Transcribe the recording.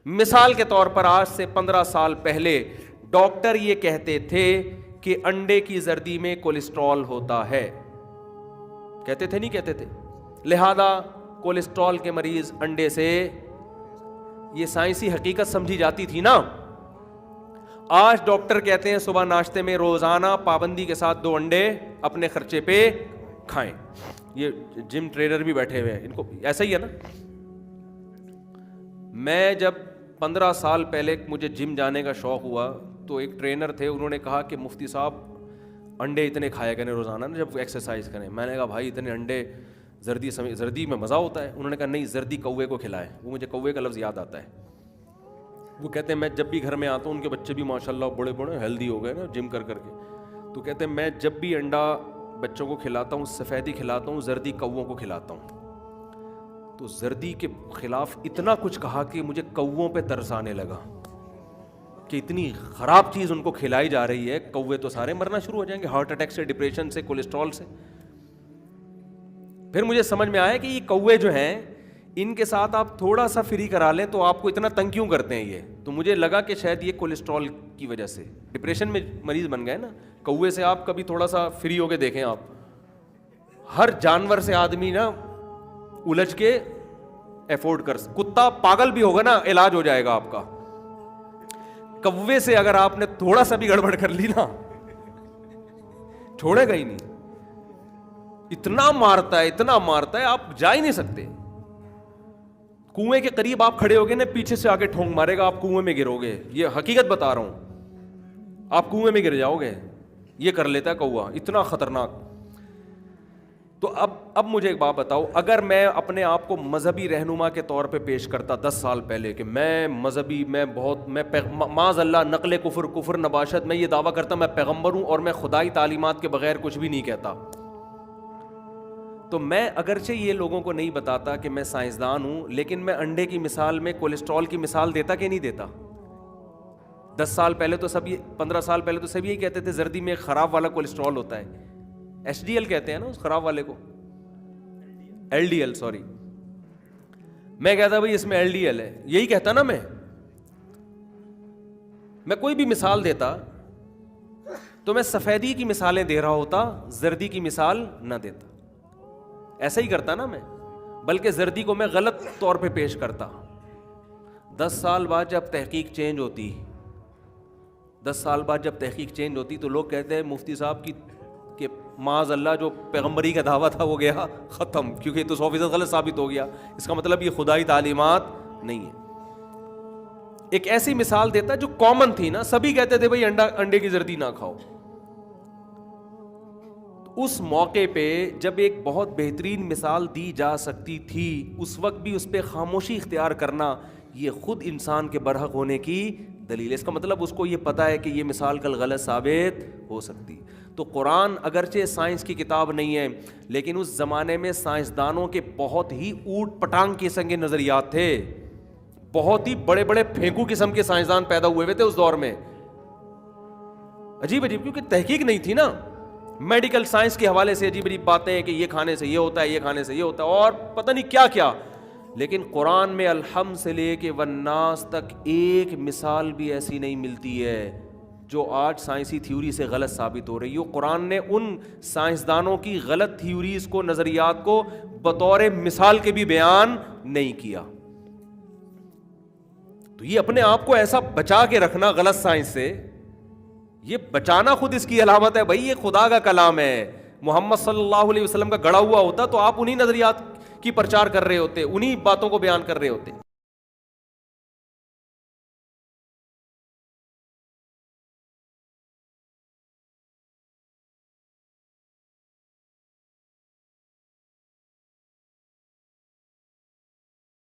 مثال کے طور پر آج سے 15 سال پہلے ڈاکٹر یہ کہتے تھے کہ انڈے کی زردی میں کولیسٹرول ہوتا ہے. کہتے تھے نہیں کہتے تھے؟ لہذا کولیسٹرول کے مریض انڈے سے, یہ سائنسی حقیقت سمجھی جاتی تھی نا. آج ڈاکٹر کہتے ہیں صبح ناشتے میں روزانہ پابندی کے ساتھ 2 انڈے اپنے خرچے پہ کھائیں. یہ جم ٹرینر بھی بیٹھے ہوئے ہیں, ان کو ایسا ہی ہے نا. میں جب 15 سال پہلے مجھے جم جانے کا شوق ہوا تو ایک ٹرینر تھے, انہوں نے کہا کہ مفتی صاحب انڈے اتنے کھایا کریں روزانہ نا جب ایکسرسائز کریں. میں نے کہا بھائی اتنے انڈے زردی میں مزہ ہوتا ہے؟ انہوں نے کہا نہیں, زردی کوے کو کھلائیں. وہ مجھے کوے کا لفظ یاد آتا ہے. وہ کہتے ہیں میں جب بھی گھر میں آتا ہوں, ان کے بچے بھی ماشاءاللہ بڑے بڑے ہیلدی ہو گئے نا جم کر کے, تو کہتے ہیں میں جب بھی انڈا بچوں کو کھلاتا ہوں سفیدی کھلاتا ہوں, زردی کووں کو کھلاتا ہوں. تو زردی کے خلاف اتنا کچھ کہا کہ مجھے کووں پہ ترس آنے لگا کہ اتنی خراب چیز ان کو کھلائی جا رہی ہے. کوے تو سارے مرنا شروع ہو جائیں گے, ہارٹ اٹیک سے, ڈپریشن سے, کولیسٹرول سے. پھر مجھے سمجھ میں آیا کہ یہ کوے جو ہیں ان کے ساتھ آپ تھوڑا سا فری کرا لیں تو آپ کو اتنا تنگ کیوں کرتے ہیں یہ. تو مجھے لگا کہ شاید یہ کولیسٹرول کی وجہ سے ڈپریشن میں مریض بن گئے نا. کوے سے آپ کبھی تھوڑا سا فری ہو کے دیکھیں, آپ ہر جانور سے آدمی نا الجھ کے افورڈ کر, کتا پاگل بھی ہوگا نا علاج ہو جائے گا آپ کا. کوے سے اگر آپ نے تھوڑا سا بھی گڑبڑ کر لی نا چھوڑے گا ہی نہیں. اتنا مارتا ہے آپ جا ہی نہیں سکتے. کنویں کے قریب آپ کھڑے ہوگے نا, پیچھے سے آگے ٹھونک مارے گا, آپ کنویں میں گرو گے. یہ حقیقت بتا رہا ہوں, آپ کنویں میں گر جاؤ گے. یہ کر لیتا ہے کوا, اتنا خطرناک. تو اب مجھے ایک بات بتاؤ, اگر میں اپنے آپ کو مذہبی رہنما کے طور پہ پیش کرتا 10 سال پہلے کہ میں مذہبی, میں معاذ اللہ نقل کفر نباشت, میں یہ دعویٰ کرتا میں پیغمبر ہوں اور میں خدائی تعلیمات کے بغیر کچھ بھی نہیں کہتا, تو میں اگرچہ یہ لوگوں کو نہیں بتاتا کہ میں سائنسدان ہوں, لیکن میں انڈے کی مثال میں کولیسٹرول کی مثال دیتا کہ نہیں دیتا. 10 سال پہلے تو 15 سال پہلے تو سب یہی کہتے تھے زردی میں خراب والا کولیسٹرول ہوتا ہے. ایچ ڈی ایل کہتے ہیں نا اس خراب والے کو, ایل ڈی ایل سوری. میں کہتا بھائی اس میں ایل ڈی ایل ہے, یہی کہتا نا. میں کوئی بھی مثال دیتا تو میں سفیدی کی مثالیں دے رہا ہوتا, زردی کی مثال نہ دیتا. ایسا ہی کرتا نا میں, بلکہ زردی کو میں غلط طور پہ پیش کرتا. 10 سال بعد جب تحقیق چینج ہوتی, 10 سال بعد جب تحقیق چینج ہوتی تو لوگ کہتے ہیں مفتی صاحب کی کہ معاذ اللہ جو پیغمبری کا دعویٰ تھا وہ گیا ختم, کیونکہ تو 100% غلط ثابت ہو گیا. اس کا مطلب یہ خدائی تعلیمات نہیں ہے. ایک ایسی مثال دیتا جو کامن تھی نا, سبھی کہتے تھے بھائی انڈے کی زردی نہ کھاؤ. اس موقع پہ جب ایک بہت بہترین مثال دی جا سکتی تھی, اس وقت بھی اس پہ خاموشی اختیار کرنا یہ خود انسان کے برحق ہونے کی دلیل ہے. اس کا مطلب اس کو یہ پتا ہے کہ یہ مثال کل غلط ثابت ہو سکتی. تو قرآن اگرچہ سائنس کی کتاب نہیں ہے, لیکن اس زمانے میں سائنسدانوں کے بہت ہی اوٹ پٹانگ قسم کے نظریات تھے. بہت ہی بڑے بڑے پھینکو قسم کے سائنسدان پیدا ہوئے تھے اس دور میں. عجیب کیونکہ تحقیق نہیں تھی نا. میڈیکل سائنس کے حوالے سے عجیب باتیں ہیں کہ یہ کھانے سے یہ ہوتا ہے, یہ کھانے سے یہ ہوتا ہے, اور پتہ نہیں کیا کیا. لیکن قرآن میں الحمد سے لے کے والناس تک ایک مثال بھی ایسی نہیں ملتی ہے جو آج سائنسی تھیوری سے غلط ثابت ہو رہی ہے. قرآن نے ان سائنسدانوں کی غلط تھیوریز کو, نظریات کو بطور مثال کے بھی بیان نہیں کیا. تو یہ اپنے آپ کو ایسا بچا کے رکھنا غلط سائنس سے, یہ بچانا خود اس کی علامت ہے. بھائی یہ خدا کا کلام ہے, محمد صلی اللہ علیہ وسلم کا گڑا ہوا ہوتا تو آپ انہی نظریات کی پرچار کر رہے ہوتے, انہی باتوں کو بیان کر رہے ہوتے.